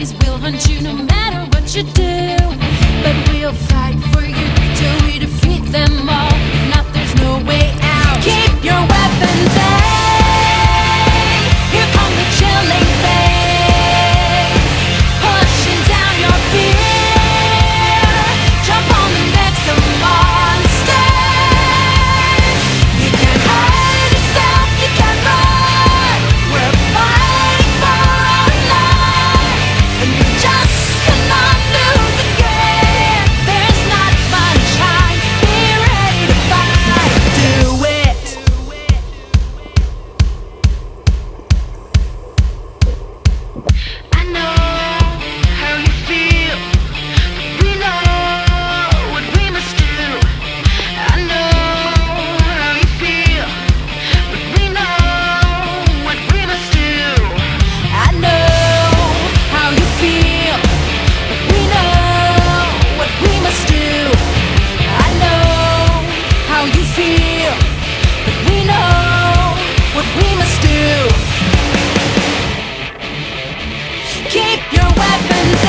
enemies will hunt you no matter what you do. But we'll fight for you till we defeat them all. If not, there's no way out. Keep your weapons aim. Here come the chilling face, pushing down your fear. Jump on the necks of monsters. You can't hide yourself, you can't run. We're fighting for our life, and you just cannot lose again. There's not much time, be ready to fight. Do it. I know how you feel. We know what we must do. I know how you feel, but we know what we must do. I know how you feel, but we know what we must do. I know how you feel, but we know what we must do. Keep your weapons